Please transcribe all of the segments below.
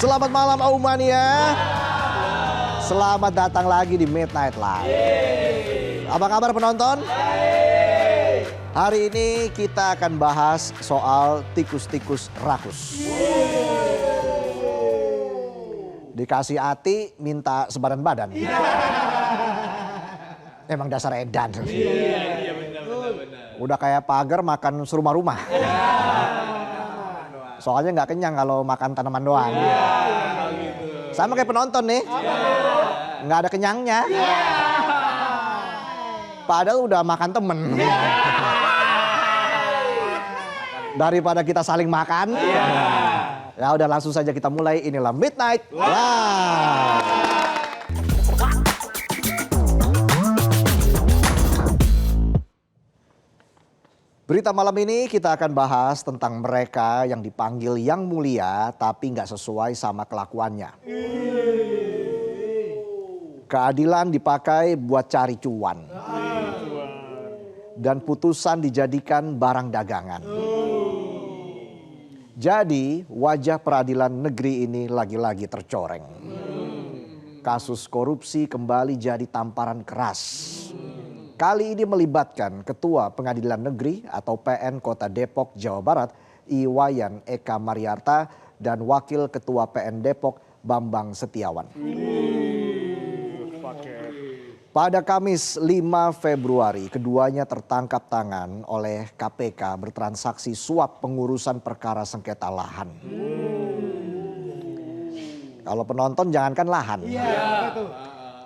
Selamat malam Aumania. Selamat datang lagi di Midnight Live. Apa kabar penonton? Hari ini kita akan bahas soal tikus-tikus rakus. Dikasih hati minta sebadan badan. Emang dasar edan. Iya benar. Udah kayak pagar makan serumah-rumah. Soalnya nggak kenyang kalau makan tanaman doang. Sama kayak penonton nih. Nggak ada kenyangnya. Padahal udah makan temen. Daripada kita saling makan. Ya udah langsung saja kita mulai. Inilah Midnight Live. Berita malam ini kita akan bahas tentang mereka yang dipanggil yang mulia tapi nggak sesuai sama kelakuannya. Keadilan dipakai buat cari cuan. Dan putusan dijadikan barang dagangan. Jadi wajah peradilan negeri ini lagi-lagi tercoreng. Kasus korupsi kembali jadi tamparan keras. Kali ini melibatkan Ketua Pengadilan Negeri atau PN Kota Depok, Jawa Barat, Iwayan Eka Mariarta dan Wakil Ketua PN Depok, Bambang Setiawan. Pada Kamis 5 Februari, keduanya tertangkap tangan oleh KPK bertransaksi suap pengurusan perkara sengketa lahan. Kalau penonton jangankan lahan,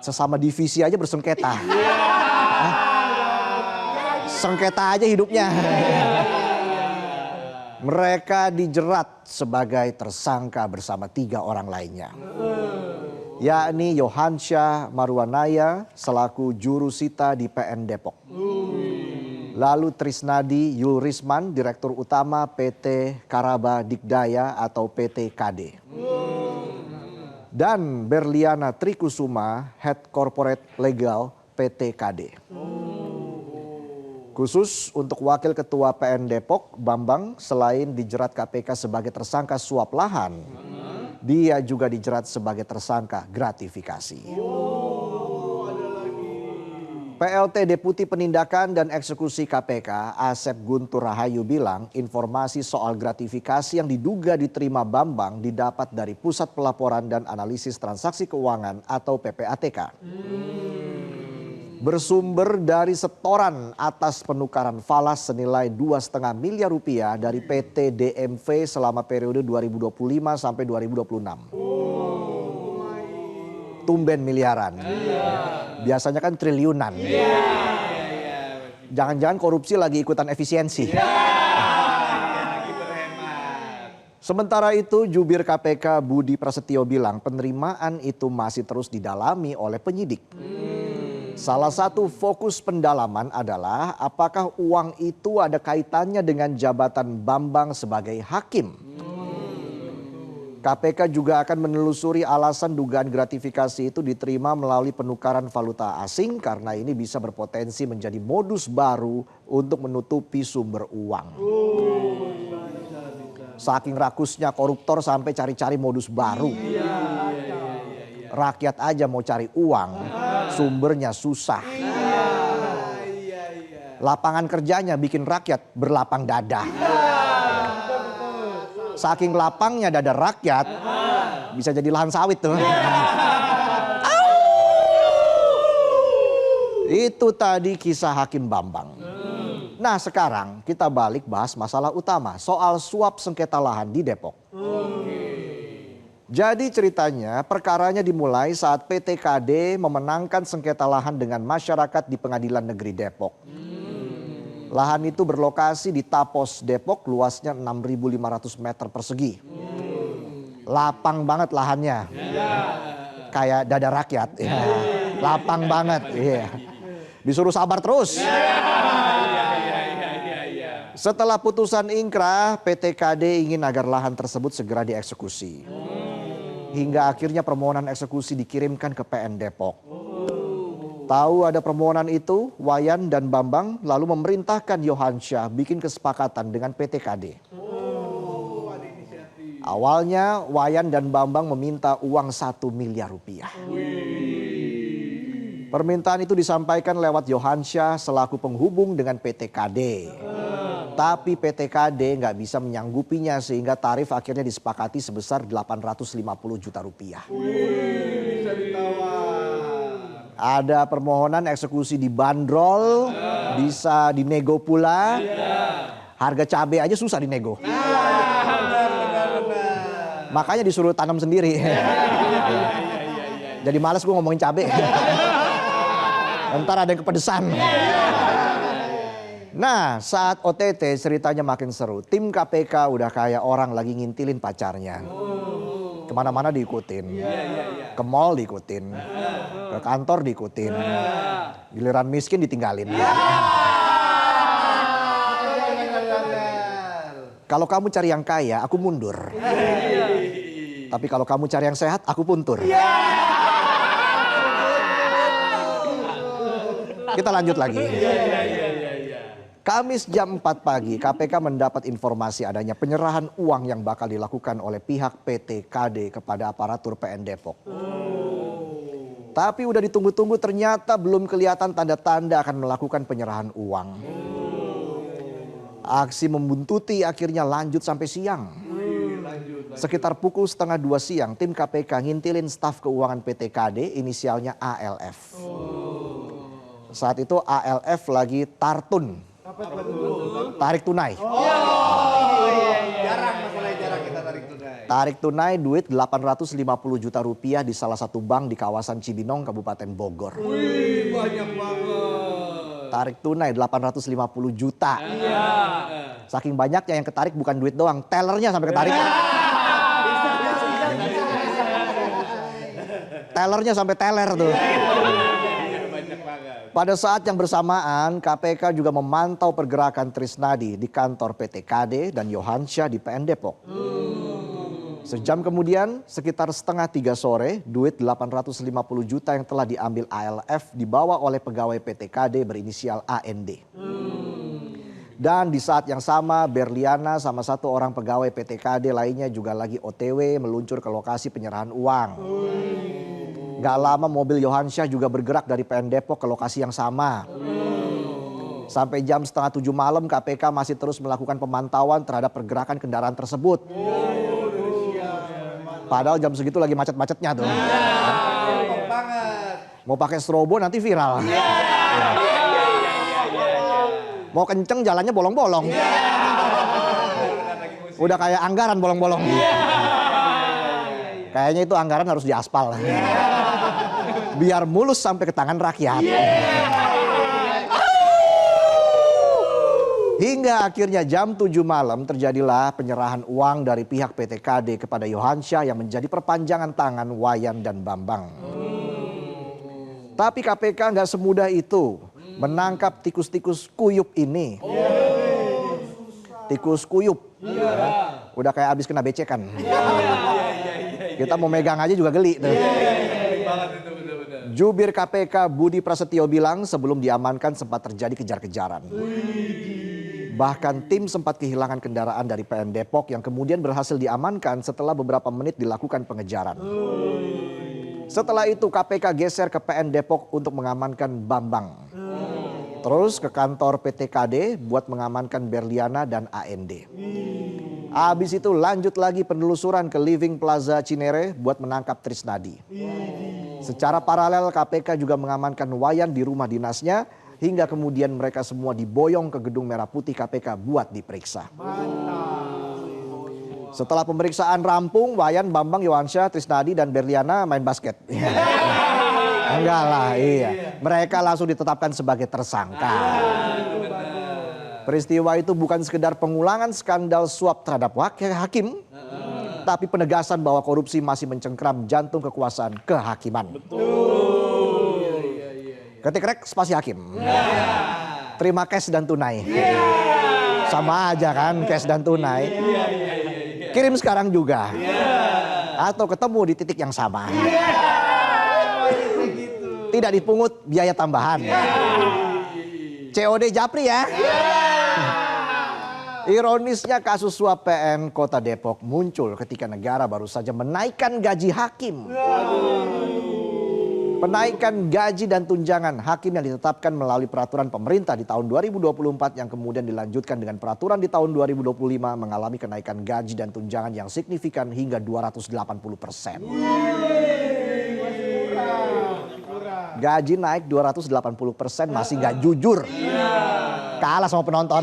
sesama divisi aja bersengketa. Sengketa aja hidupnya. Mereka dijerat sebagai tersangka bersama 3 orang lainnya. Yakni Yohansyah Marwanaya selaku juru sita di PN Depok. Lalu Trisnadi Yulrisman, Direktur Utama PT Karaba Dikdaya atau PT KD. Dan Berliana Trikusuma, Head Corporate Legal PT KD. Khusus untuk Wakil Ketua PN Depok, Bambang selain dijerat KPK sebagai tersangka suap lahan, dia juga dijerat sebagai tersangka gratifikasi. PLT Deputi Penindakan dan Eksekusi KPK, Asep Guntur Rahayu bilang informasi soal gratifikasi yang diduga diterima Bambang didapat dari Pusat Pelaporan dan Analisis Transaksi Keuangan atau PPATK. Bersumber dari setoran atas penukaran falas senilai 2,5 miliar rupiah dari PT DMV selama periode 2025 sampai 2026. Tumben miliaran. Biasanya kan triliunan. Jangan-jangan korupsi lagi ikutan efisiensi. Sementara itu jubir KPK Budi Prasetyo bilang penerimaan itu masih terus didalami oleh penyidik. Salah satu fokus pendalaman adalah apakah uang itu ada kaitannya dengan jabatan Bambang sebagai hakim. KPK juga akan menelusuri alasan dugaan gratifikasi itu diterima melalui penukaran valuta asing karena ini bisa berpotensi menjadi modus baru untuk menutupi sumber uang. Saking rakusnya koruptor sampai cari-cari modus baru. Rakyat aja mau cari uang, sumbernya susah. Lapangan kerjanya bikin rakyat berlapang dada. Saking lapangnya dada rakyat, bisa jadi lahan sawit tuh. Itu tadi kisah Hakim Bambang. Nah sekarang kita balik bahas masalah utama soal suap sengketa lahan di Depok. Jadi ceritanya perkaranya dimulai saat PT KD memenangkan sengketa lahan dengan masyarakat di Pengadilan Negeri Depok. Lahan itu berlokasi di Tapos Depok, luasnya 6.500 meter persegi. Lapang banget lahannya. Kayak dada rakyat. Lapang banget. Disuruh sabar terus. Setelah putusan ingkrah, PT KD ingin agar lahan tersebut segera dieksekusi. Hingga akhirnya permohonan eksekusi dikirimkan ke PN Depok. Tahu ada permohonan itu, Wayan dan Bambang lalu memerintahkan Yohansyah bikin kesepakatan dengan PT KD. Awalnya Wayan dan Bambang meminta uang 1 miliar rupiah. Permintaan itu disampaikan lewat Yohansyah selaku penghubung dengan PT KD. Tapi PT KD nggak bisa menyanggupinya sehingga tarif akhirnya disepakati sebesar 850 juta rupiah. Bisa ditawar. Ada permohonan eksekusi dibanderol, bisa dinego pula. Harga cabai aja susah dinego. Makanya disuruh tanam sendiri. Jadi males gue ngomongin cabai. Ntar ada yang kepedesan. Nah, saat OTT ceritanya makin seru. Tim KPK udah kayak orang lagi ngintilin pacarnya. Kemana-mana diikutin. Ke mall diikutin. Ke kantor diikutin. Giliran miskin ditinggalin. Kalau kamu cari yang kaya, aku mundur. Tapi kalau kamu cari yang sehat, aku puntur. Kita lanjut lagi. Kamis jam 4 pagi, KPK mendapat informasi adanya penyerahan uang yang bakal dilakukan oleh pihak PT KD kepada aparatur PN Depok. Tapi udah ditunggu-tunggu ternyata belum kelihatan tanda-tanda akan melakukan penyerahan uang. Aksi membuntuti akhirnya lanjut sampai siang. Sekitar pukul 1:30 siang, tim KPK ngintilin staf keuangan PT KD inisialnya ALF. Saat itu ALF lagi tartun. Tarik tunai. Jarang masalahnya, jarang kita tarik tunai. Tarik tunai duit 850 juta rupiah di salah satu bank di kawasan Cibinong, Kabupaten Bogor. Wih, banyak banget. Tarik tunai 850 juta. Saking banyaknya yang ketarik bukan duit doang, tellernya sampai ketarik. Tellernya sampai teller tuh. Pada saat yang bersamaan, KPK juga memantau pergerakan Trisnadi di kantor PT KD dan Yohansyah di PN Depok. Sejam kemudian, sekitar 2:30 sore, duit 850 juta yang telah diambil ALF dibawa oleh pegawai PT KD berinisial AND. Dan di saat yang sama, Berliana sama satu orang pegawai PT KD lainnya juga lagi OTW meluncur ke lokasi penyerahan uang. Gak lama mobil Yohansyah juga bergerak dari PN Depok ke lokasi yang sama. Sampai jam 6:30 malam KPK masih terus melakukan pemantauan terhadap pergerakan kendaraan tersebut. Padahal jam segitu lagi macet-macetnya tuh. Mau pakai strobo nanti viral. Mau kenceng jalannya bolong-bolong. Udah kayak anggaran bolong-bolong. Kayaknya itu anggaran harus diaspal. Biar mulus sampai ke tangan rakyat. Hingga akhirnya jam 7 malam terjadilah penyerahan uang dari pihak PT KD kepada Yohansyah yang menjadi perpanjangan tangan Wayan dan Bambang. Tapi KPK nggak semudah itu menangkap tikus-tikus kuyup ini. Tikus kuyup. Udah kayak abis kena becekan. Kita mau megang aja juga geli tuh. Jubir KPK Budi Prasetyo bilang sebelum diamankan sempat terjadi kejar-kejaran. Bahkan tim sempat kehilangan kendaraan dari PN Depok yang kemudian berhasil diamankan setelah beberapa menit dilakukan pengejaran. Setelah itu KPK geser ke PN Depok untuk mengamankan Bambang. Terus ke kantor PT KD buat mengamankan Berliana dan AND. Habis itu lanjut lagi penelusuran ke Living Plaza Cinere buat menangkap Trisnadi. Secara paralel KPK juga mengamankan Wayan di rumah dinasnya hingga kemudian mereka semua diboyong ke Gedung Merah Putih KPK buat diperiksa. Setelah pemeriksaan rampung, Wayan, Bambang, Yohansyah, Trisnadi dan Berliana main basket. Enggak lah, iya. Mereka langsung ditetapkan sebagai tersangka. Peristiwa itu bukan sekedar pengulangan skandal suap terhadap wakil hakim, tapi penegasan bahwa korupsi masih mencengkram jantung kekuasaan kehakiman. Ketik rek spasi hakim. Terima cash dan tunai. Sama aja kan cash dan tunai. Kirim sekarang juga. Atau ketemu di titik yang sama. Tidak dipungut biaya tambahan. COD Japri ya. Ironisnya kasus suap PN Kota Depok muncul ketika negara baru saja menaikkan gaji hakim. Penaikan gaji dan tunjangan hakim yang ditetapkan melalui peraturan pemerintah di tahun 2024 yang kemudian dilanjutkan dengan peraturan di tahun 2025 mengalami kenaikan gaji dan tunjangan yang signifikan hingga 280%. Gaji naik 280% masih nggak jujur. Kalah sama penonton.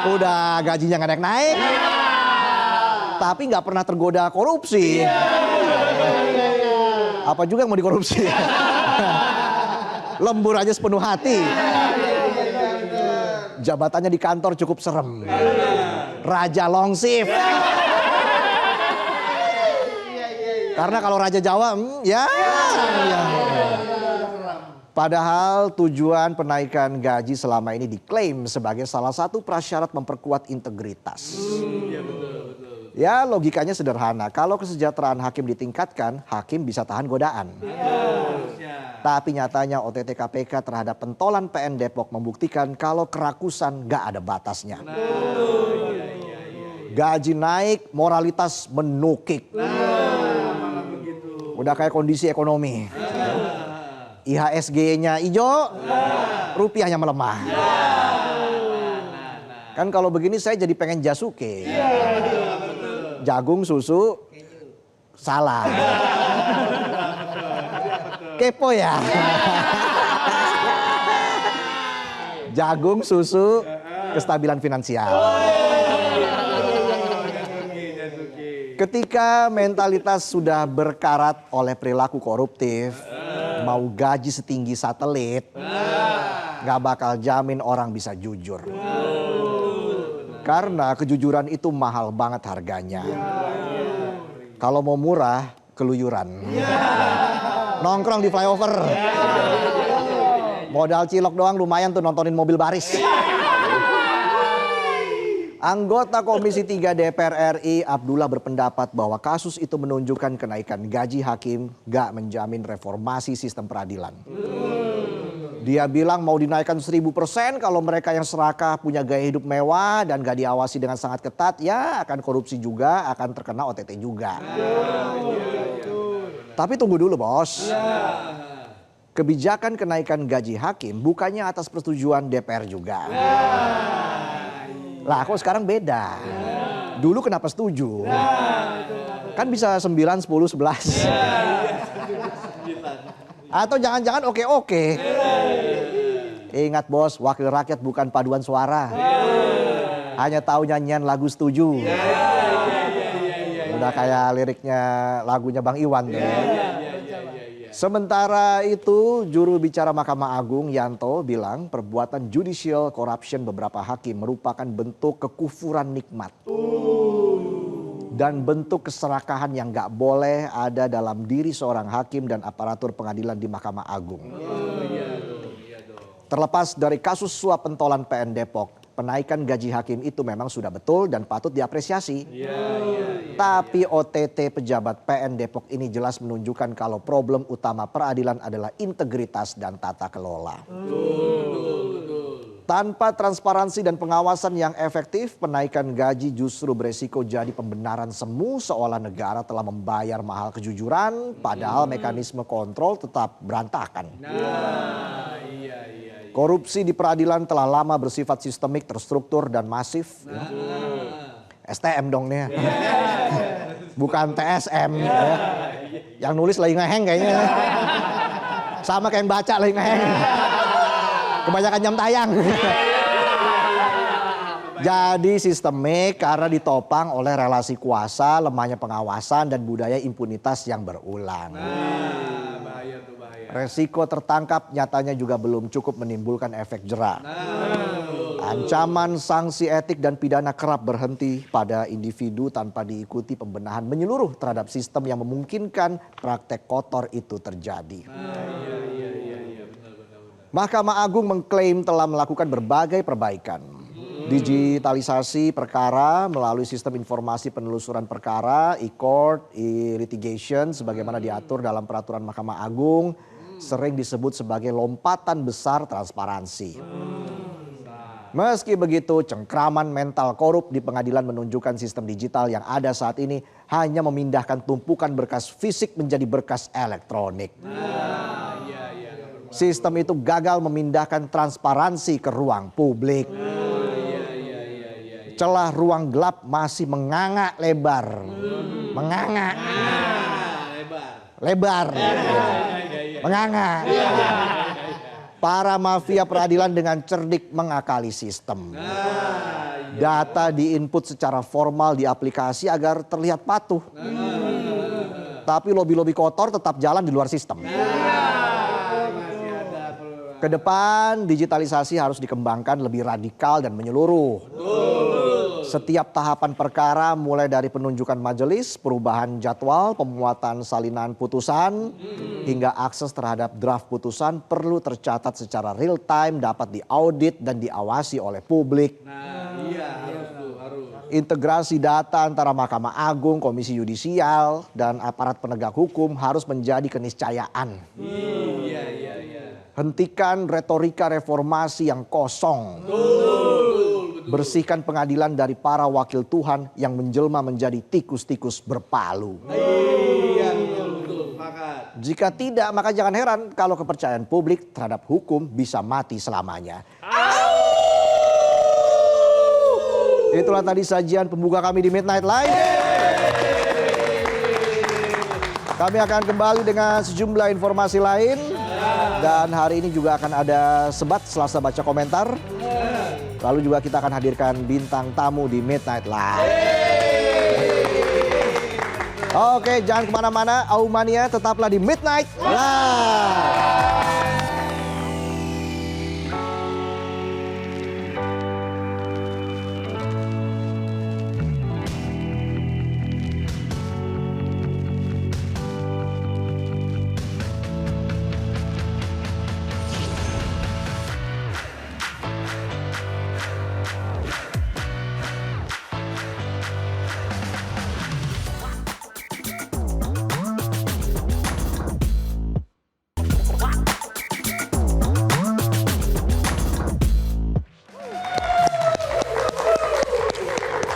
Udah gajinya nggak naik-naik. Tapi nggak pernah tergoda korupsi. Apa juga yang mau dikorupsi? Lembur aja sepenuh hati. Jabatannya di kantor cukup serem. Raja longsif. Karena kalau Raja Jawa, ya. Padahal tujuan penaikan gaji selama ini diklaim sebagai salah satu prasyarat memperkuat integritas. Ya logikanya sederhana, kalau kesejahteraan hakim ditingkatkan, hakim bisa tahan godaan. Tapi nyatanya OTT KPK terhadap pentolan PN Depok membuktikan kalau kerakusan gak ada batasnya. Gaji naik, moralitas menukik. Udah kayak kondisi ekonomi. IHSG-nya hijau, rupiahnya melemah. Kan kalau begini saya jadi pengen jasuke. Jagung, susu, salah. Kepo ya. Jagung, susu, kestabilan finansial. Ketika mentalitas sudah berkarat oleh perilaku koruptif, mau gaji setinggi satelit, gak bakal jamin orang bisa jujur. Karena kejujuran itu mahal banget harganya. Kalau mau murah, keluyuran. Nongkrong di flyover. Modal cilok doang lumayan tuh nontonin mobil baris. Anggota Komisi 3 DPR RI Abdullah berpendapat bahwa kasus itu menunjukkan kenaikan gaji hakim gak menjamin reformasi sistem peradilan. Dia bilang mau dinaikkan 1000% kalau mereka yang serakah punya gaya hidup mewah dan gak diawasi dengan sangat ketat, ya akan korupsi juga, akan terkena OTT juga. Tapi tunggu dulu bos. Kebijakan kenaikan gaji hakim bukannya atas persetujuan DPR juga. Lah kok sekarang beda. Dulu kenapa setuju? Kan bisa 9, 10, 11. Atau jangan-jangan oke-oke. Ingat bos, wakil rakyat bukan paduan suara. Hanya tahu nyanyian lagu setuju. Udah kayak liriknya lagunya Bang Iwan tuh. Sementara itu juru bicara Mahkamah Agung Yanto bilang perbuatan judicial corruption beberapa hakim merupakan bentuk kekufuran nikmat. Dan bentuk keserakahan yang gak boleh ada dalam diri seorang hakim dan aparatur pengadilan di Mahkamah Agung. Terlepas dari kasus suap pentolan PN Depok, penaikan gaji hakim itu memang sudah betul dan patut diapresiasi. Tapi OTT pejabat PN Depok ini jelas menunjukkan kalau problem utama peradilan adalah integritas dan tata kelola. Tanpa transparansi dan pengawasan yang efektif, penaikan gaji justru beresiko jadi pembenaran semu seolah negara telah membayar mahal kejujuran, padahal mekanisme kontrol tetap berantakan. Korupsi di peradilan telah lama bersifat sistemik, terstruktur dan masif. STM dong nih. Bukan TSM. Yang nulis lagi ngeheng kayaknya. Sama kayak yang baca lagi ngeheng. Kebanyakan jam tayang. Jadi sistemik karena ditopang oleh relasi kuasa, lemahnya pengawasan dan budaya impunitas yang berulang. Bahaya tuh bahaya. Resiko tertangkap nyatanya juga belum cukup menimbulkan efek jera. Ancaman sanksi etik dan pidana kerap berhenti pada individu tanpa diikuti pembenahan menyeluruh terhadap sistem yang memungkinkan praktek kotor itu terjadi. Mahkamah Agung mengklaim telah melakukan berbagai perbaikan. Digitalisasi perkara melalui sistem informasi penelusuran perkara, e-court, e-litigation sebagaimana diatur dalam peraturan Mahkamah Agung sering disebut sebagai lompatan besar transparansi. Meski begitu, cengkraman mental korup di pengadilan menunjukkan sistem digital yang ada saat ini hanya memindahkan tumpukan berkas fisik menjadi berkas elektronik. Sistem itu gagal memindahkan transparansi ke ruang publik. Celah ruang gelap masih menganga lebar. Menganga. Lebar. Menganga. Para mafia peradilan dengan cerdik mengakali sistem. Data diinput secara formal di aplikasi agar terlihat patuh. Tapi lobi-lobi kotor tetap jalan di luar sistem. Ke depan digitalisasi harus dikembangkan lebih radikal dan menyeluruh. Setiap tahapan perkara mulai dari penunjukan majelis, perubahan jadwal, pemuatan salinan putusan, hingga akses terhadap draft putusan perlu tercatat secara real time, dapat diaudit dan diawasi oleh publik. Integrasi data antara Mahkamah Agung, Komisi Yudisial, dan aparat penegak hukum harus menjadi keniscayaan. Hentikan retorika reformasi yang kosong. Bersihkan pengadilan dari para wakil Tuhan yang menjelma menjadi tikus-tikus berpalu. Jika tidak, maka jangan heran kalau kepercayaan publik terhadap hukum bisa mati selamanya. Itulah tadi sajian pembuka kami di Midnight Live. Kami akan kembali dengan sejumlah informasi lain. Dan hari ini juga akan ada sebat Selasa baca komentar. Lalu juga kita akan hadirkan bintang tamu di Midnight Live. Oke, jangan kemana-mana. Aumania tetaplah di Midnight Live.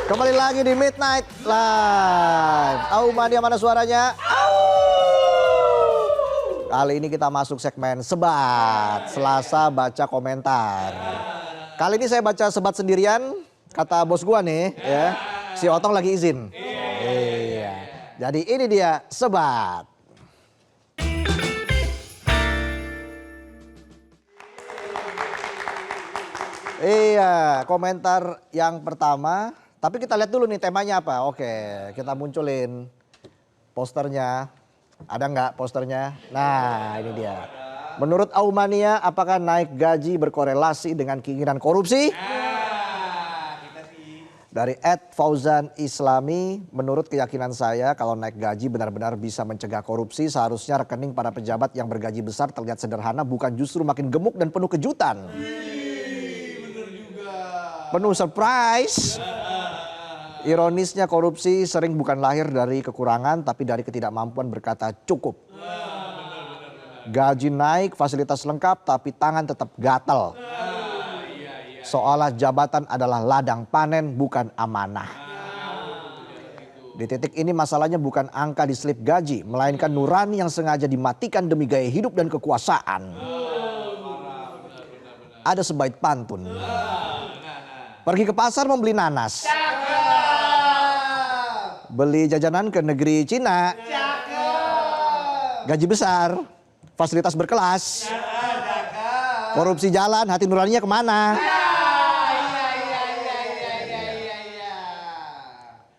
Kembali lagi di Midnight Live. Aumania mana suaranya? Kali ini kita masuk segmen sebat Selasa baca komentar. Kali ini saya baca sebat sendirian, kata bos gua nih, ya. Si Otong lagi izin. Iya. Jadi ini dia sebat. Iya, komentar yang pertama. Tapi kita lihat dulu nih temanya apa. Oke, kita munculin posternya. Ada nggak posternya? Nah, ini dia. Menurut Aumania, apakah naik gaji berkorelasi dengan keinginan korupsi? Dari @Fauzan Islami, menurut keyakinan saya kalau naik gaji benar-benar bisa mencegah korupsi, seharusnya rekening para pejabat yang bergaji besar terlihat sederhana, bukan justru makin gemuk dan penuh kejutan. Penuh surprise. Ironisnya korupsi sering bukan lahir dari kekurangan tapi dari ketidakmampuan berkata cukup. Gaji naik, fasilitas lengkap tapi tangan tetap gatal. Seolah jabatan adalah ladang panen bukan amanah. Di titik ini masalahnya bukan angka di slip gaji, melainkan nurani yang sengaja dimatikan demi gaya hidup dan kekuasaan. Ada sebaik pantun. Pergi ke pasar membeli nanas. Beli jajanan ke negeri Cina. Gaji besar, fasilitas berkelas. Korupsi jalan, hati nuraninya kemana?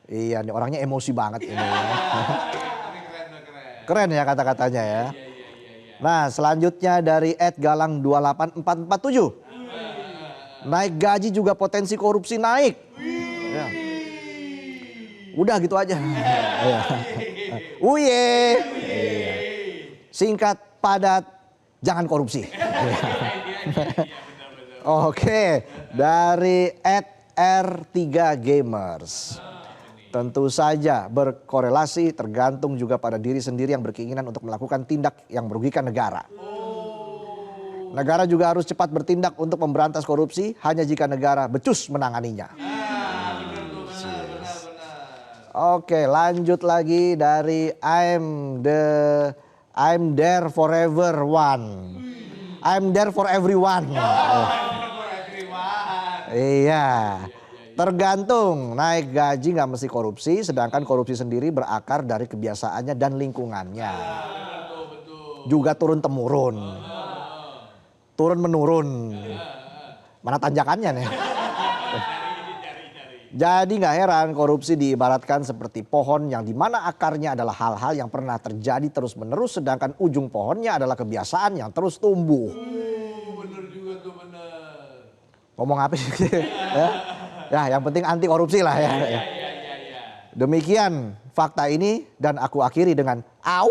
Iya, nih orangnya emosi banget ini. Keren ya kata-katanya ya. Nah, selanjutnya dari @galang28447. Naik gaji juga potensi korupsi naik. Ya. Udah gitu aja. Uye. Singkat, padat, jangan korupsi. Oke, dari @R3Gamers. Tentu saja berkorelasi, tergantung juga pada diri sendiri yang berkeinginan untuk melakukan tindak yang merugikan negara. Negara juga harus cepat bertindak untuk memberantas korupsi hanya jika negara becus menanganinya. Oke, lanjut lagi dari I'm there forever one. I'm there for everyone. Iya. Tergantung, naik gaji nggak mesti korupsi, sedangkan korupsi sendiri berakar dari kebiasaannya dan lingkungannya. Juga turun temurun, turun menurun. Mana tanjakannya nih? Jadi nggak heran korupsi diibaratkan seperti pohon yang dimana akarnya adalah hal-hal yang pernah terjadi terus menerus, sedangkan ujung pohonnya adalah kebiasaan yang terus tumbuh. Bener juga tuh, bener. Ngomong apa sih? Ya, yang penting anti korupsi lah ya. Demikian fakta ini dan aku akhiri dengan au.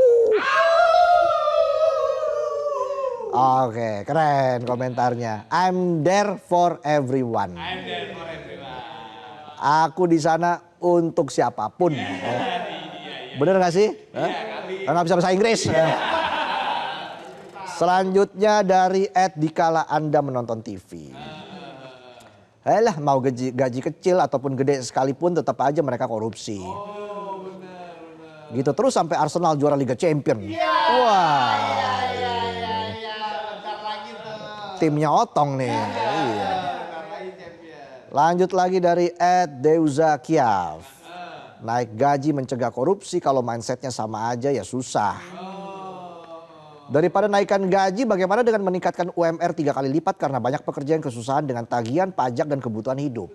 Oke, keren komentarnya. I'm there for everyone. I'm there for everyone. Aku di sana untuk siapapun. Bener gak sih? Nggak bisa bahasa Inggris. Selanjutnya dari @dikala Anda menonton TV. Ayolah, mau gaji kecil ataupun gede sekalipun tetap aja mereka korupsi. Gitu terus sampai Arsenal juara Liga Champion. Wah. Timnya otong nih. Iya. Lanjut lagi dari @deuzakiaf. Naik gaji mencegah korupsi, kalau mindsetnya sama aja ya susah. Daripada naikkan gaji, bagaimana dengan meningkatkan UMR 3 kali lipat karena banyak pekerja yang kesusahan dengan tagihan, pajak, dan kebutuhan hidup.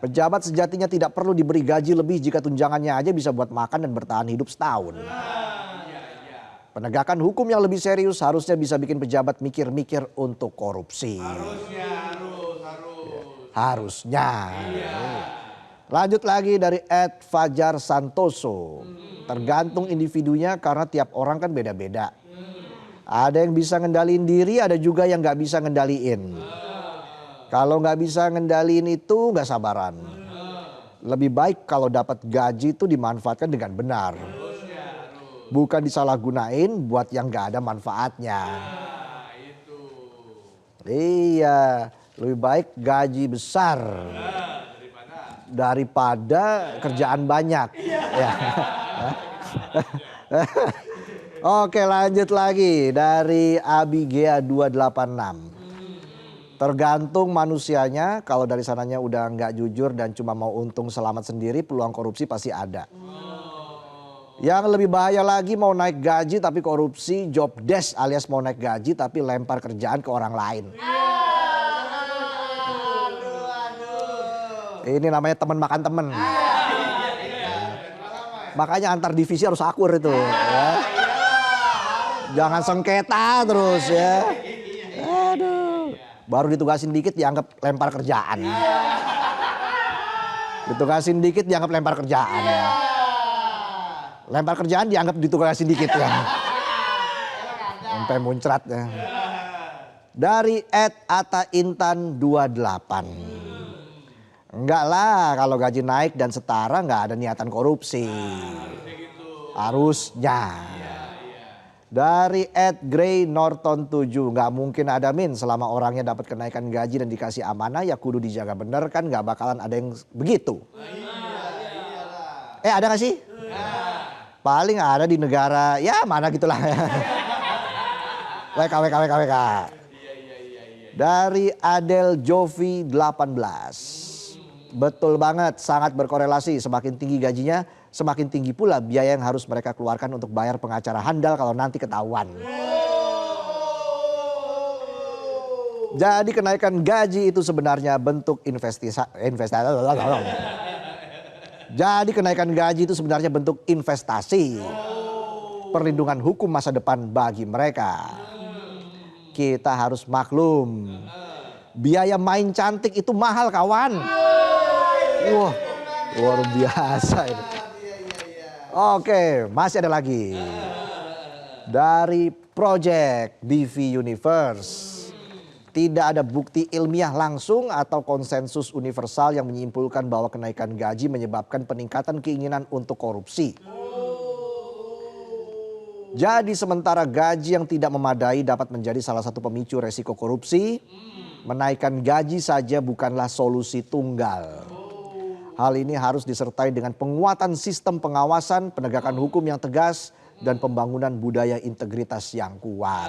Pejabat sejatinya tidak perlu diberi gaji lebih jika tunjangannya aja bisa buat makan dan bertahan hidup setahun. Penegakan hukum yang lebih serius harusnya bisa bikin pejabat mikir-mikir untuk korupsi. Harusnya. Lanjut lagi dari @fajar santoso. Tergantung individunya karena tiap orang kan beda-beda. Ada yang bisa ngendaliin diri, ada juga yang nggak bisa ngendaliin. Kalau nggak bisa ngendaliin itu nggak sabaran. Lebih baik kalau dapat gaji itu dimanfaatkan dengan benar. Bukan disalahgunain buat yang nggak ada manfaatnya. Iya, lebih baik gaji besar daripada kerjaan banyak. Ya. Oke, lanjut lagi dari Abigea 286. Tergantung manusianya, kalau dari sananya udah nggak jujur dan cuma mau untung selamat sendiri, peluang korupsi pasti ada. Yang lebih bahaya lagi mau naik gaji tapi korupsi, job desk alias mau naik gaji tapi lempar kerjaan ke orang lain. Ini namanya teman makan teman. Makanya antar divisi harus akur itu. Ya. Jangan sengketa terus ya. Aduh. Baru ditugasin dikit dianggap lempar kerjaan. Ditugasin dikit dianggap lempar kerjaan. Lempar kerjaan dianggap ditugasin dikit ya. Sampai muncrat ya. Dari @ataintan28. Enggak lah, kalau gaji naik dan setara nggak ada niatan korupsi. Harusnya. Dari @greynorton7, nggak mungkin ada min selama orangnya dapat kenaikan gaji dan dikasih amanah ya kudu dijaga bener kan, nggak bakalan ada yang begitu. Ada nggak sih? Paling ada di negara ya mana gitulah. WK. Dari Adel Jovi 18. Betul banget, sangat berkorelasi. Semakin tinggi gajinya, semakin tinggi pula biaya yang harus mereka keluarkan untuk bayar pengacara handal kalau nanti ketahuan. Jadi kenaikan gaji itu sebenarnya bentuk Jadi kenaikan gaji itu sebenarnya bentuk investasi. Perlindungan hukum masa depan bagi mereka. Kita harus maklum. Biaya main cantik itu mahal kawan. Wah, luar biasa ini. Oke, masih ada lagi. Dari Project BV Universe. Tidak ada bukti ilmiah langsung atau konsensus universal yang menyimpulkan bahwa kenaikan gaji menyebabkan peningkatan keinginan untuk korupsi. Jadi sementara gaji yang tidak memadai dapat menjadi salah satu pemicu resiko korupsi, menaikkan gaji saja bukanlah solusi tunggal. Hal ini harus disertai dengan penguatan sistem pengawasan, penegakan hukum yang tegas, dan pembangunan budaya integritas yang kuat.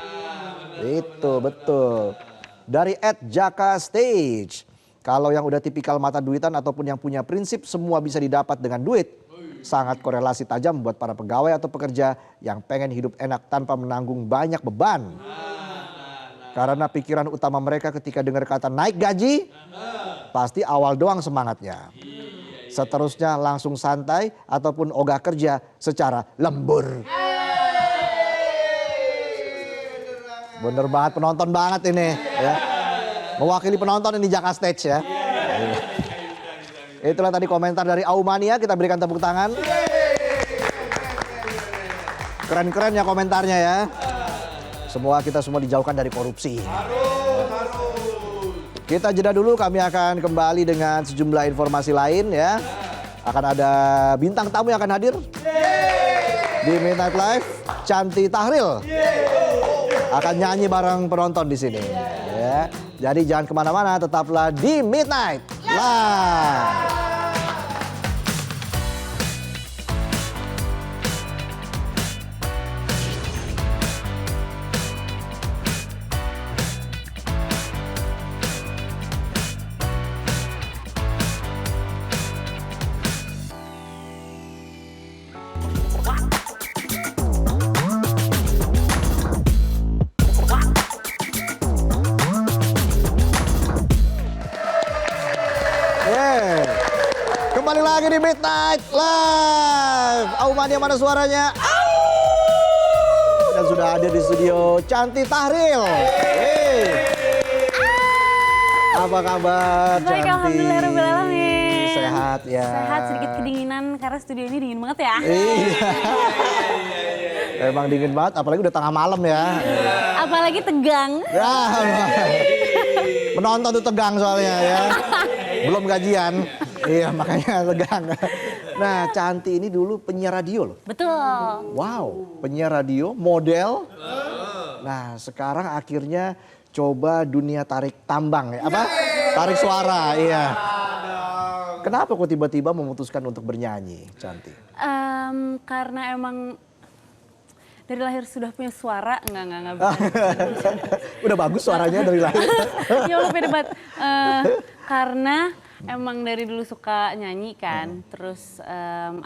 Itu betul. Dari @jaka_stage. Kalau yang udah tipikal mata duitan ataupun yang punya prinsip semua bisa didapat dengan duit. Sangat korelasi tajam buat para pegawai atau pekerja yang pengen hidup enak tanpa menanggung banyak beban. Karena pikiran utama mereka ketika dengar kata naik gaji, pasti awal doang semangatnya. Seterusnya langsung santai ataupun ogah kerja secara lembur. Bener banget, penonton banget ini ya. Mewakili penonton ini Jaka Stage ya. Itulah tadi komentar dari Aumania, kita berikan tepuk tangan. Keren-keren ya komentarnya ya. Kita semua dijauhkan dari korupsi. Kita jeda dulu, kami akan kembali dengan sejumlah informasi lain ya. Akan ada bintang tamu yang akan hadir di Midnight Live, Chanty Tahril. Akan nyanyi bareng penonton di sini. Ya. Jadi jangan kemana-mana, tetaplah di Midnight Live. Kembali lagi di Midnight Live. Aumania mana suaranya? Dan sudah hadir di studio Chanty Tahril. Apa kabar Chanty? Baik, alhamdulillah. Sehat ya. Sehat, sedikit kedinginan karena studio ini dingin banget ya. Iya. Emang dingin banget, apalagi udah tengah malam ya. Apalagi tegang. Ya, penonton tuh tegang soalnya ya. Belum gajian. Iya, makanya tegang. Nah, Chanty ini dulu penyiar radio loh. Betul. Wow, penyiar radio, model. Nah, sekarang akhirnya coba dunia tarik tambang ya. Apa? Tarik suara, iya. Kenapa kok tiba-tiba memutuskan untuk bernyanyi, Chanty? Karena emang dari lahir sudah punya suara, enggak. Udah bagus suaranya dari lahir. Ya Allah, beda banget. Karena emang dari dulu suka nyanyi kan, terus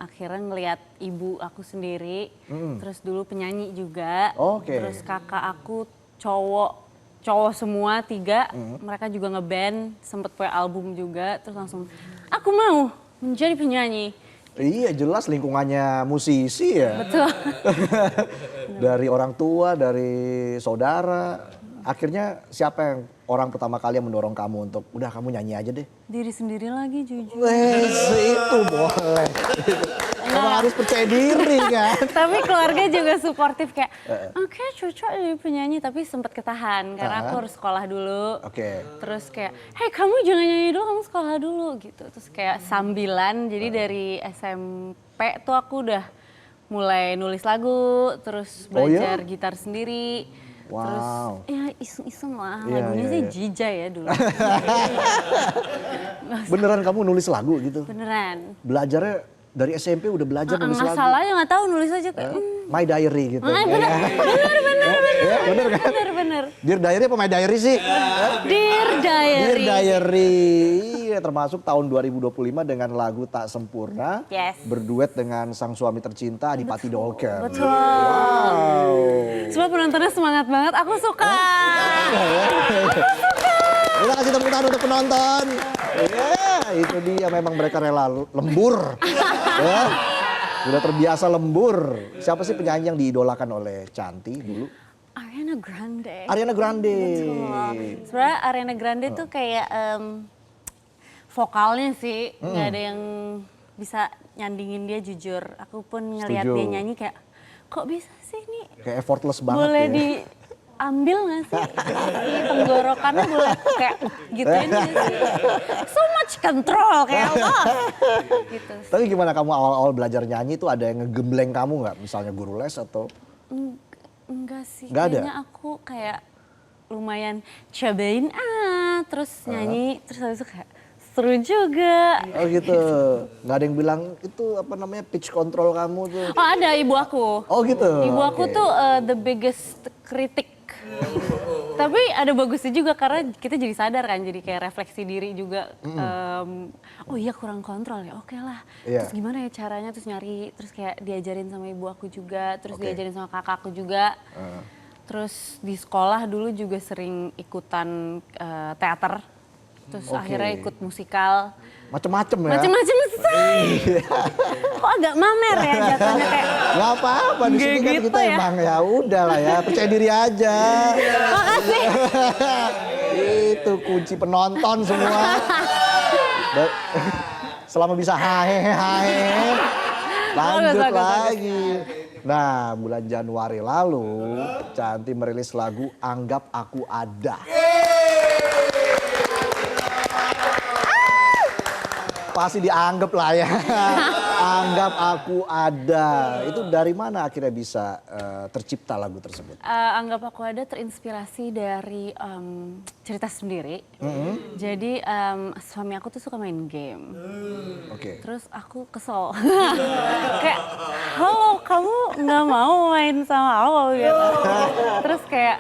akhirnya ngelihat ibu aku sendiri, terus dulu penyanyi juga, terus kakak aku cowok semua 3, mereka juga ngeband, sempet punya album juga, terus langsung aku mau menjadi penyanyi. Iya jelas lingkungannya musisi ya. Betul. Dari orang tua, dari saudara. Akhirnya siapa yang orang pertama kali yang mendorong kamu untuk udah kamu nyanyi aja deh? Diri sendiri lagi jujur. Itu boleh. Emang harus percaya diri kan. Tapi keluarga juga suportif kayak oke, cocok jadi penyanyi, tapi sempat ketahan karena aku harus sekolah dulu. Terus kayak hey kamu jangan nyanyi dulu, kamu sekolah dulu gitu. Terus kayak sambilan, jadi dari SMP tuh aku udah mulai nulis lagu, terus belajar gitar sendiri. Terus ya iseng-iseng lah, lagunya sih Jija ya dulu. Beneran kamu nulis lagu gitu? Beneran. Belajarnya dari SMP udah belajar nulis lagu? Nggak salah ya, nggak tahu nulis aja kayak. My Diary gitu. Bener kan? Bener. Dear Diary apa My Diary sih? Dear Diary. Dear Diary. Iya, termasuk tahun 2025 dengan lagu Tak Sempurna. Yes. Berduet dengan sang suami tercinta Adipati Dolken. Betul. Wow. Semua penontonnya semangat banget, aku suka. Kita kasih tepuk tangan untuk penonton. Ya, itu dia memang mereka rela lembur. Ya. Sudah terbiasa lembur. Siapa sih penyanyi yang diidolakan oleh Chanty dulu? Ariana Grande. Ariana Grande. Betul. Sebenarnya Ariana Grande tuh kayak vokalnya sih nggak ada yang bisa nyandingin dia jujur. Aku pun ngeliat dia nyanyi kayak kok bisa sih nih? Kayak effortless banget boleh ya. Diambil nggak sih? Tenggorokannya boleh kayak gituin nggak sih? So much control kayak Allah. Gitu. Tapi gimana kamu awal-awal belajar nyanyi tuh ada yang ngegembleng kamu nggak? Misalnya guru les atau Enggak sih, Nggak ada? kayaknya aku kayak lumayan cobain terus nyanyi, terus habis itu kayak seru juga. Oh gitu. Nggak ada yang bilang itu apa namanya pitch control kamu tuh. Oh ada ibu aku. Oh gitu. Ibu aku Oke. tuh the biggest kritik. Tapi ada bagusnya juga karena kita jadi sadar kan, jadi kayak refleksi diri juga. Oh iya kurang kontrol ya, oke lah. Iya. Terus gimana ya caranya, terus nyari, terus kayak diajarin sama ibu aku juga, terus Oke. diajarin sama kakakku juga. Terus di sekolah dulu juga sering ikutan teater. Terus Oke. akhirnya ikut musikal. Macem-macem ya. Macem-macem say. Kok agak mamer ya jatuhnya kayak. Gak apa-apa di sini Nggak kan gitu kita ya. emang ya udah lah ya percaya diri aja. Makasih. Itu kunci penonton semua. Selama bisa hahe lanjut Bagus. lagi. Nah bulan Januari lalu Cantik merilis lagu Anggap Aku Ada. Pasti dianggap lah ya. Anggap Aku Ada. Itu dari mana akhirnya bisa tercipta lagu tersebut? Anggap Aku Ada terinspirasi dari cerita sendiri. Jadi suami aku tuh suka main game. Oke. Terus aku kesel. Kayak, halo kamu nggak mau main sama aku gitu. Terus kayak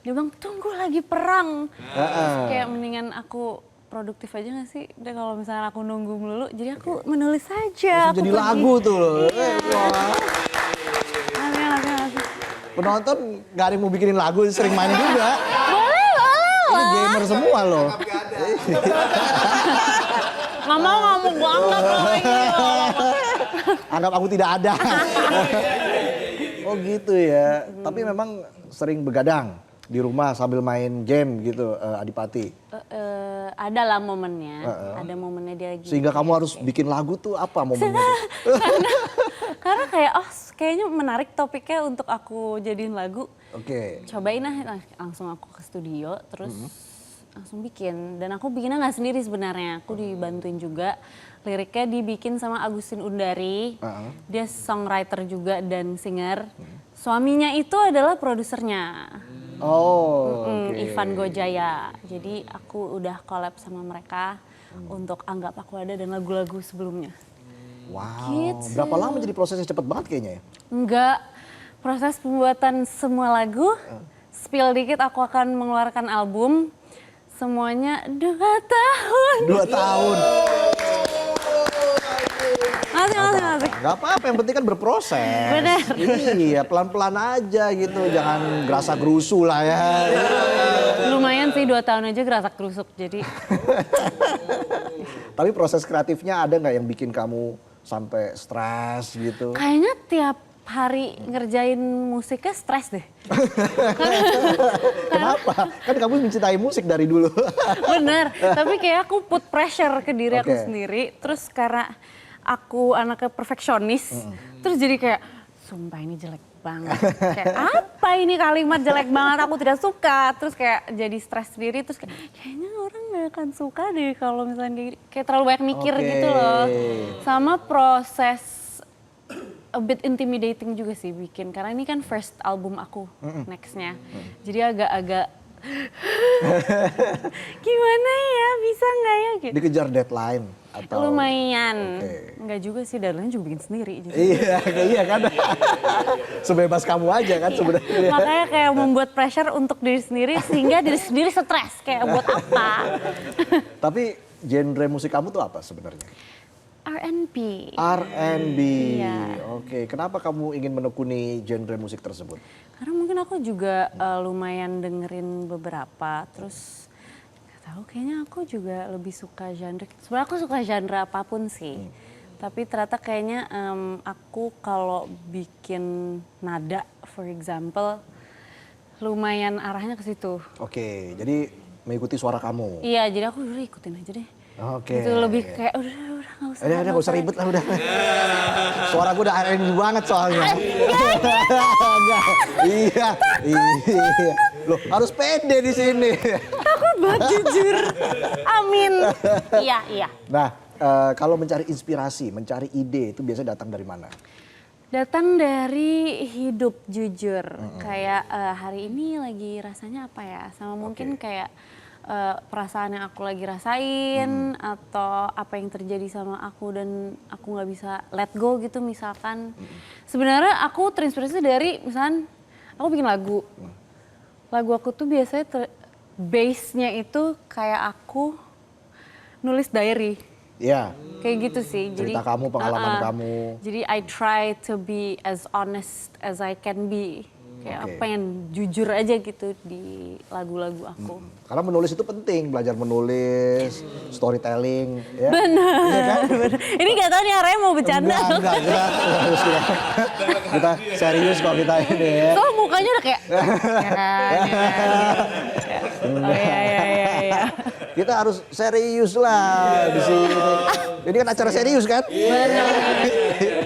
dia bilang tunggu lagi perang. Terus kayak mendingan aku produktif aja gak sih? Udah kalau misalnya aku nunggu melulu, jadi aku menulis saja. Jadi lagu tuh loh. Wah. Langsung. Penonton gak ada yang mau bikinin lagu, sering main juga. Boleh. Ini gamer semua loh. Nggak mau gue anggap lagi. Anggap aku tidak ada. Oh gitu ya. Tapi memang sering begadang di rumah sambil main game gitu, Adipati. Ada lah momennya, ada momennya dia lagi. Sehingga kamu harus bikin lagu tuh apa momennya? tuh? Karena kayak kayaknya menarik topiknya untuk aku jadiin lagu. Oke. Cobain langsung aku ke studio terus langsung bikin. Dan aku bikinnya nggak sendiri sebenarnya, aku dibantuin juga. Liriknya dibikin sama Agustin Undari, dia songwriter juga dan singer. Suaminya itu adalah produsernya. Oh, oke. Ivan Gojaya. Jadi aku udah collab sama mereka untuk Anggap Aku Ada dan lagu-lagu sebelumnya. Wow, Gitu. berapa lama jadi prosesnya cepet banget kayaknya ya? Enggak, proses pembuatan semua lagu, spill dikit aku akan mengeluarkan album. Semuanya 2 tahun. 2 tahun. Masih. Gak apa-apa, yang penting kan berproses. Bener. Iya, pelan-pelan aja gitu, jangan gerasa gerusu lah ya. Lumayan sih 2 tahun aja gerasak gerusuk, jadi Tapi proses kreatifnya ada nggak yang bikin kamu sampai stres gitu? kayaknya tiap hari ngerjain musiknya stres deh. Kenapa? Kan kamu mencintai musik dari dulu. Bener, tapi kayak aku put pressure ke diri aku Oke. sendiri. Terus karena aku anaknya perfeksionis, terus jadi kayak, sumpah ini jelek banget. Kayak apa ini kalimat jelek banget, aku tidak suka. Terus kayak jadi stres sendiri, terus kayaknya orang gak akan suka deh kalau misalnya kayak gini. Kayak terlalu banyak mikir Oke. gitu loh. Sama proses a bit intimidating juga sih bikin, karena ini kan first album aku nextnya. Jadi agak-agak gimana ya, bisa nggak ya gitu. Dikejar deadline atau? Lumayan, Oke. nggak juga sih, deadline juga bikin sendiri. Jadi. Iya kan. Sebebas kamu aja kan sebenarnya. Makanya kayak membuat pressure untuk diri sendiri sehingga diri sendiri stres, kayak buat apa. Tapi genre musik kamu tuh apa sebenarnya? R&B. R&B. Iya. Oke, kenapa kamu ingin menekuni genre musik tersebut? Karena mungkin aku juga lumayan dengerin beberapa, terus gak tahu kayaknya aku juga lebih suka genre. Sebenarnya aku suka genre apapun sih, tapi ternyata kayaknya aku kalau bikin nada, for example, lumayan arahnya ke situ. Oke, jadi mengikuti suara kamu. Iya, jadi aku udah ikutin aja deh. Oke. Itu lebih kayak udah nggak usah. Udah gak usah ribet lah udah. Suara gue udah R&B banget soalnya. Enggak. Iya. Loh, harus pede di sini. Takut banget jujur. Amin. Iya. Nah, kalau mencari inspirasi, mencari ide itu biasanya datang dari mana? Datang dari hidup jujur, kayak hari ini lagi rasanya apa ya, sama mungkin kayak perasaan yang aku lagi rasain atau apa yang terjadi sama aku dan aku nggak bisa let go gitu misalkan. Sebenarnya aku terinspirasi dari misalkan aku bikin lagu aku tuh biasanya base-nya itu kayak aku nulis diary. Iya. Kayak gitu sih. Cerita kamu, pengalaman kamu. Jadi I try to be as honest as I can be. Kayak pengen jujur aja gitu di lagu-lagu aku. Karena menulis itu penting, belajar menulis, storytelling. Ya. Benar. Iya kan? Ini gak tau nih arahnya mau bercanda. Enggak. Kita serius kok kita ini ya. So mukanya udah kayak, ya kan, ya kan. Oh iya. Kita harus serius lah di sini. Ini kan acara serius kan? Benar.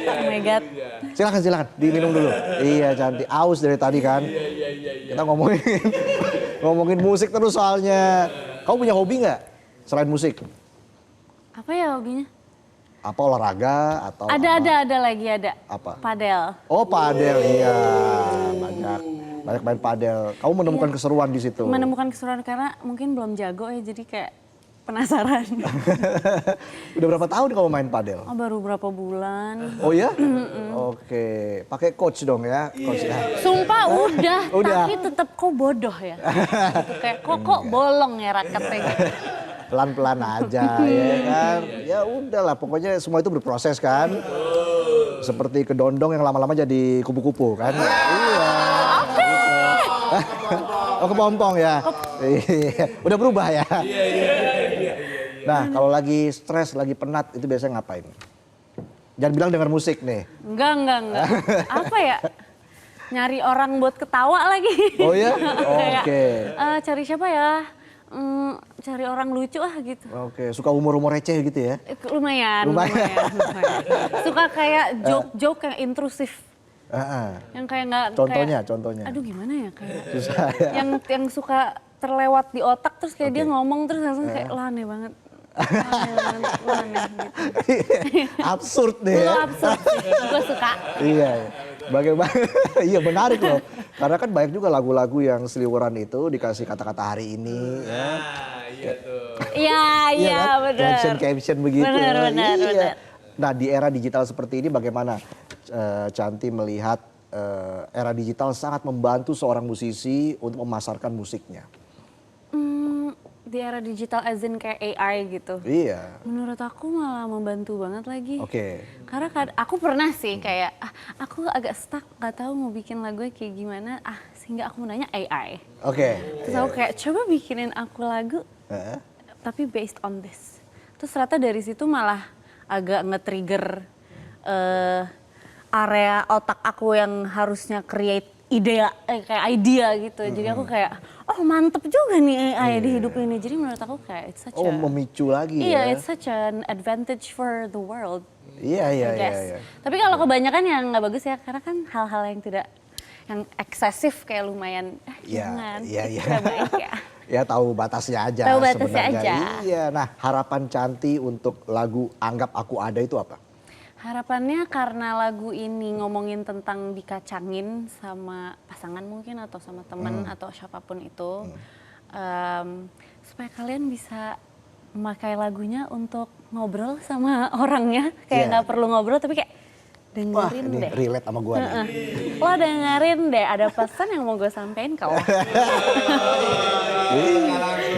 Oh my God. Silakan, diminum dulu. Iya cantik, aus dari tadi kan. Kita ngomongin musik terus soalnya. Kamu punya hobi nggak selain musik? Apa ya hobinya? Apa olahraga atau Ada lagi. Apa? Padel. Oh padel, iya banyak main padel. Kamu menemukan keseruan di situ? Menemukan keseruan karena mungkin belum jago ya, jadi kayak penasaran. Udah berapa tahun kamu main padel? Oh, baru berapa bulan. Oh ya? Oke, pakai coach dong ya, coach ya. Sumpah udah. Udah. Tapi tetap kok bodoh ya. Gitu, kayak kok bolong ya raketnya gitu. Pelan-pelan aja ya kan. Ya udahlah, pokoknya semua itu berproses kan. Seperti kedondong yang lama-lama jadi kupu-kupu kan. Iya. Oh kepompong ya. Iya. Udah berubah ya. Nah kalau lagi stres, lagi penat itu biasanya ngapain? Jangan bilang denger musik nih. Enggak. Apa ya? Nyari orang buat ketawa lagi. Oh ya? Oke. Cari siapa ya? Cari orang lucu gitu. Oke, suka humor-humor receh gitu ya? Lumayan. Suka kayak joke yang intrusif. Yang kayak nggak. Contohnya. Aduh gimana ya kayak. Susah ya. Yang suka terlewat di otak terus kayak dia ngomong terus langsung kayak lah aneh banget. Lo aneh gitu. Absurd deh ya. Lo absurd sih, gue suka. Iya, bagaimana? Iya menarik loh. Karena kan banyak juga lagu-lagu yang seliweran itu dikasih kata-kata hari ini. Iya tuh. Iya kan? benar. Caption begitu. Benar. Nah di era digital seperti ini bagaimana Chanty melihat era digital sangat membantu seorang musisi untuk memasarkan musiknya? Di era digital as in kayak AI gitu. Iya. Menurut aku malah membantu banget lagi. Oke. Karena aku pernah sih kayak aku agak stuck nggak tahu mau bikin lagu kayak gimana sehingga aku mau nanya AI. Oke. Terus aku kayak coba bikinin aku lagu tapi based on this. Terus ternyata dari situ malah agak nge-trigger area otak aku yang harusnya create kayak idea gitu. Jadi aku kayak mantep juga nih AI di hidup ini. Jadi menurut aku kayak it's such a memicu lagi iya, ya. it's such an advantage for the world. Iya. Tapi kalau kebanyakan yang nggak bagus ya, karena kan hal-hal yang tidak, yang eksesif kayak lumayan, jangan. Iya. Nggak baik ya. Ya tahu batasnya aja. Tahu batasnya sebenarnya. aja. Iya. Nah harapan Chanty untuk lagu Anggap Aku Ada itu apa? Harapannya karena lagu ini ngomongin tentang dikacangin sama pasangan mungkin atau sama teman atau siapapun itu, supaya kalian bisa memakai lagunya untuk ngobrol sama orangnya, kayak nggak perlu ngobrol tapi kayak dengerin ini deh. relate sama gue nih. Lo dengerin deh, ada pesan yang mau gue sampein ke lo.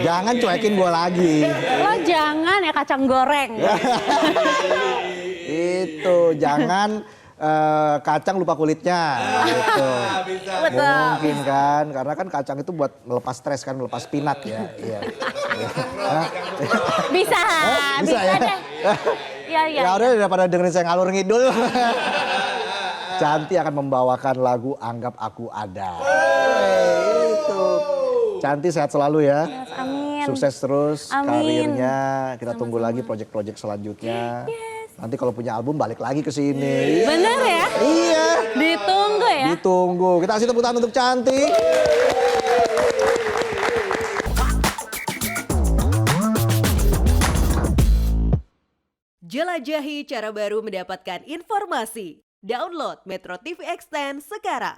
Jangan cuekin gue lagi. Lo jangan ya kacang goreng. Itu jangan kacang lupa kulitnya gitu. Betul. Mungkin kan karena kan kacang itu buat melepas stres kan, melepas pinat ya. Iya. Bisa ya? deh. Iya. Ya udah daripada dengerin saya ngalur ngidul. Chanty akan membawakan lagu Anggap Aku Ada. Itu. Chanty sehat selalu ya. Yes, amin. Sukses terus Amin. karirnya. Kita tunggu lagi proyek-proyek selanjutnya. Nanti kalau punya album balik lagi ke sini. Bener ya? Iya. Ditunggu ya? Ditunggu. Kita kasih tepuk tangan untuk Chanty. Jelajahi cara baru mendapatkan informasi. Download Metro TV Extend sekarang.